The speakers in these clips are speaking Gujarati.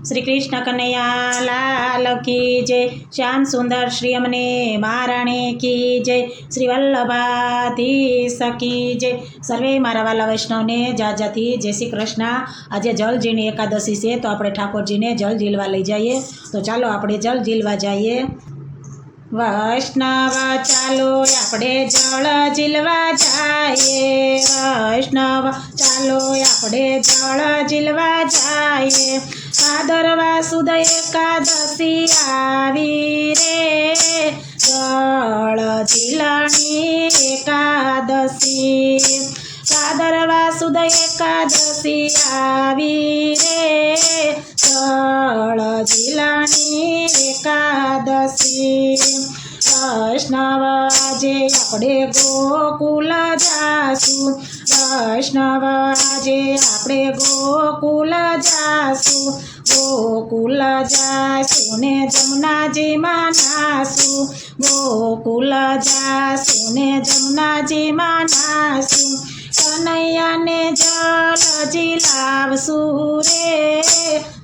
શ્રી કૃષ્ણ કનૈયા લાલ કી જય, શ્યામ સુંદર શ્રી અમને મહારાણી કી જય, શ્રી વલ્લભાધીશ કી જય. સર્વે મારા વાલા વૈષ્ણવને જાજાથી જય શ્રી કૃષ્ણ. આજે જલજીની એકાદશી છે, તો આપણે ઠાકોરજીને જલ ઝીલવા લઈ જઈએ. તો ચાલો આપણે જલ ઝીલવા જઈએ. વૈષ્ણવ ચાલો આપણે જળ ઝીલવા જઈએ, વૈષ્ણવ ચાલો આપણે જળ ઝીલવા જઈએ. ભાદરવા સુદ એકાદશી આવી રે, જળ ઝીલણી એકાદશી. ભાદરવા સુદ એકાદશી આવી રે, જળ ઝીલણી એકાદશી. વૈષ્ણવ આજે આપણે ગોકુલ જાશું, વૈષ્ણવ આજે આપણે ગોકુલ જાશું. ગોકુલ જાશું ને જમુનાજીમાં નાશું, ગોકુલ જાશું ને જમુનાજીમાં નાશું. કનૈયાને જલ ઝીલાવશું રે,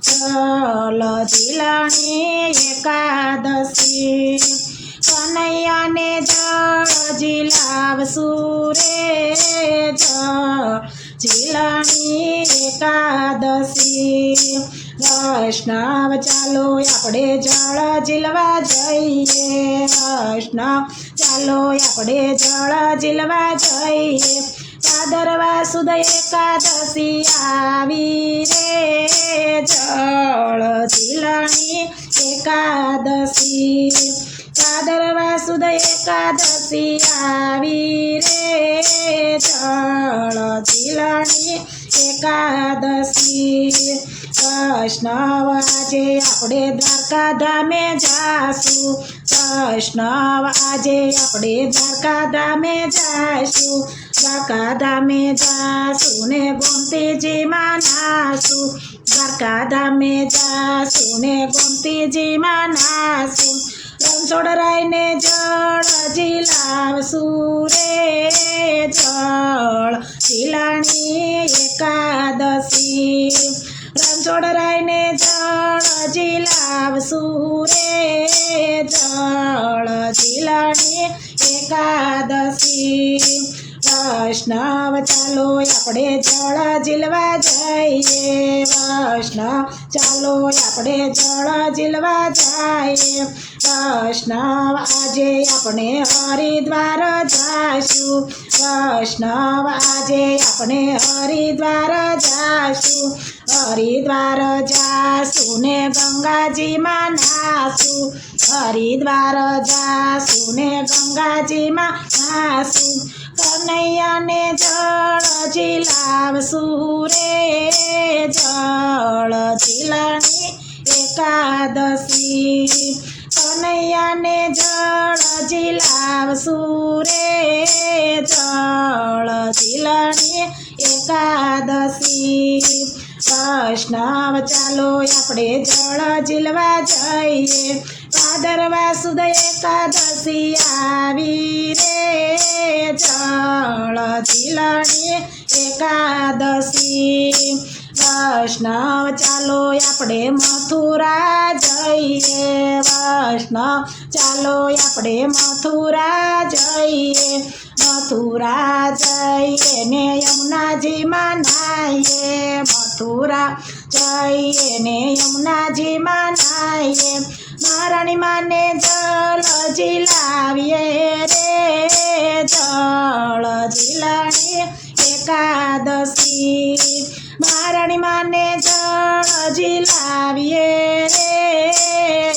જલ ઝીલણી એકાદશી. કનૈયાને જળ ઝીલાવશું રે, જળ ઝીલણી એકાદશી. વૈષ્ણવ ચાલો આપણે જળ ઝીલવા જઈએ, વૈષ્ણવ ચાલો આપણે જળ ઝીલવા જઈએ. ભાદરવા સુદ એકાદશી આવી રે, જળ ઝીલણી એકાદશી. ભાદરવા સુદ એકાદશી આવી રે, જળ ઝીલણી એકાદશી. વૈષ્ણવ આજે આપણે દ્વારકા ધામે જાશું, વૈષ્ણવ આજે આપણે દ્વારકા ધામે જાશું. દ્વારકા ધામે જાશું ને ગોમતીજીમાં નાશું, દ્વારકા ધામે જાશું ને ગોમતીજીમાં નાશું. રણછોડરાયને જળ ઝીલાવશું રે, જળ ઝીલણી એકાદશી. રણછોડરાયને જળ ઝીલાવશું રે, જળ ઝીલણી એકાદશી. વૈષ્ણવ ચાલો આપણે જળ ઝીલવા જઈએ, વૈષ્ણવ ચાલો આપણે જળ ઝીલવા જઈએ. વૈષ્ણવ આજે આપણે હરિદ્વાર જાશું, વૈષ્ણવ આજે આપણે હરિદ્વાર જાશું. હરિદ્વાર જાશું ને ગંગાજીમાં નાશું, હરિદ્વાર જાશું ને ગંગાજીમાં નાશું. કનૈયાને જળ ઝીલાવશું રે, જળ ઝીલણી એકાદશી. કનૈયાને જળ ઝીલાવશું રે, જળ ઝીલણી એકાદશી. વૈષ્ણવ ચાલો આપણે જળ ઝીલવા જઈએ. ભાદરવા સુદ એકાદશી આવી રે, જળ ઝીલણી એકાદશી. વૈષ્ણવ ચાલો આપણે મથુરા જઈએ, વૈષ્ણવ ચાલો આપણે મથુરા જઈએ. મથુરા જઈએ ને યમુનાજીમાં નાહીએ, મથુરા જઈએ ને યમુનાજીમાં નાહીએ. મહારાણી માને જળ ઝીલાવીએ રે, જળ ઝીલણી એકાદશી. મહારાણી માને જળ ઝીલાવીએ રે,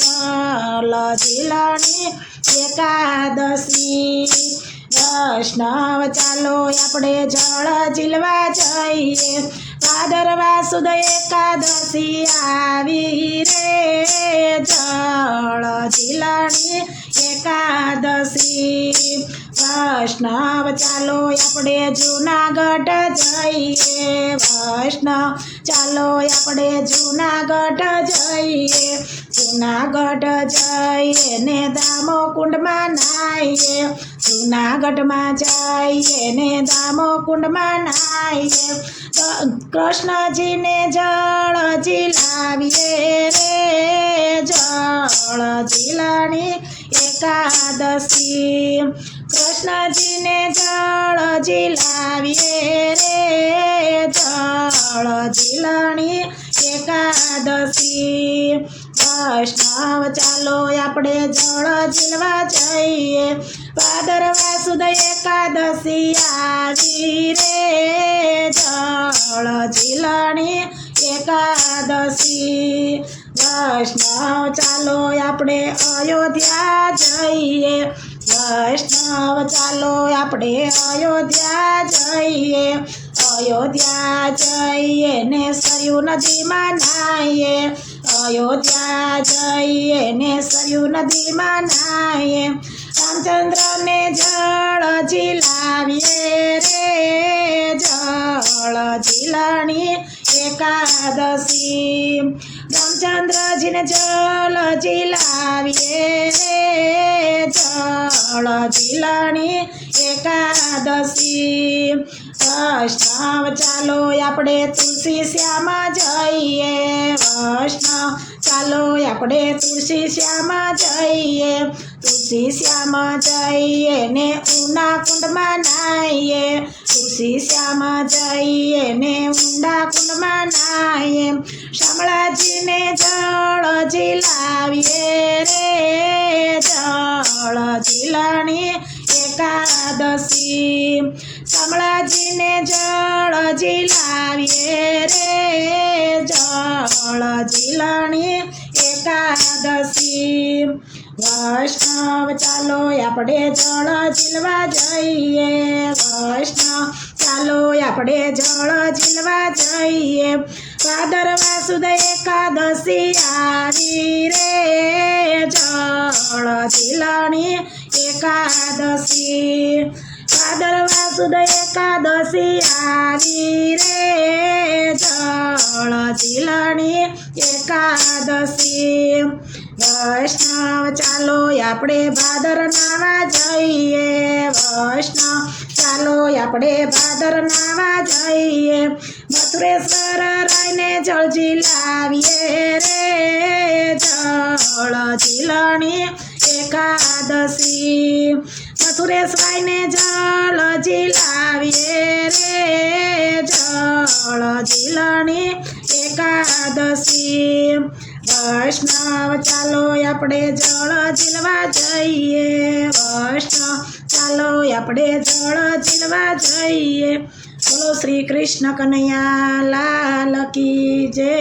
જળ ઝીલણી એકાદશી. વૈષ્ણવ ચાલો આપણે જળ ઝીલવા જઈએ. ભાદરવા સુદ એકાદશી આવી રે, જળ ઝીલણી એકાદશી. વૈષ્ણવ ચાલો આપણે જૂનાગઢ જઈએ, વૈષ્ણવ ચાલો આપણે જૂનાગઢ જઈએ. જૂનાગઢ જઈએ ને દામોકુંડમાં નાહીએ, જૂનાગઢમાં જઈએ ને દામોકુંડમાં નાહીએ. કૃષ્ણજીને જળ ઝીલાવીએ રે જળ ઝીલાણી એકાદશી કૃષ્ણજીને જળ ઝીલાવીએ રે જળ ઝીલાણી એકાદશી વૈષ્ણવ ચાલો આપણે જળ ઝીલવા જઈએ ભાદરવા સુદ એકાદશી આવી રે જળ ઝીલણી એકાદશી વૈષ્ણવ ચાલો આપણે અયોધ્યા જઈએ વૈષ્ણવ ચાલો આપણે અયોધ્યા જઈએ અયોધ્યા જઈએ ને સરયુ નદીમાં નાહીએ અયોધ્યા જઈએ ને સરયુ નદીમાં નાહીએ રામચંદ્રને જળ ઝીલાવીએ રે જળ ઝીલણી એકાદશી રામચંદ્રજીને જળ ઝીલાવીએ રે જળ ઝીલણી એકાદશી વૈષ્ણવ ચાલો આપણે તુલસી શ્યામા જઈએ વૈષ્ણવ ચાલો આપણે તુલસી શ્યામા જઈએ તુલસી શ્યામા જઈએ ને ઊંડા કુંડમાં નાહીએ તુલસી શ્યામા જઈએ ને ઊંડા કુંડમાં નાહીએ શામળાજીને જળ ઝીલાવીએ રે જળ ઝીલણી એકાદશી શામળાજીને જળ ઝીલાવીએ રે જળ ઝીલણી એકાદશી વૈષ્ણવ ચાલો આપણે જળ ઝીલવા જઈએ વૈષ્ણવ ચાલો આપણે જળ ઝીલવા જઈએ ભાદરવા સુદ એકાદશી આવી રે જળ ઝીલણી એકાદશી ભાદરવા સુદ એકાદશી આવી રે જળ ઝીલણી એકાદશી વૈષ્ણવ ચાલો આપણે ભાદર નાવા જઈએ વૈષ્ણવ ચાલો આપણે ભાદર નાવા જઈએ મથુરેશ્વર રાયને જળ ઝીલાવીએ રે જળ ઝીલણી એકાદશી મથુરેશ્વરને જળ ઝીલાવીએ રે જળ ઝીલણી એકાદશી વૈષ્ણવ ચાલો આપણે જળ ઝીલવા જઈએ વૈષ્ણવ ચાલો આપણે જળ ઝીલવા જઈએ બોલો શ્રી કૃષ્ણ કનૈયા લાલ કી જય।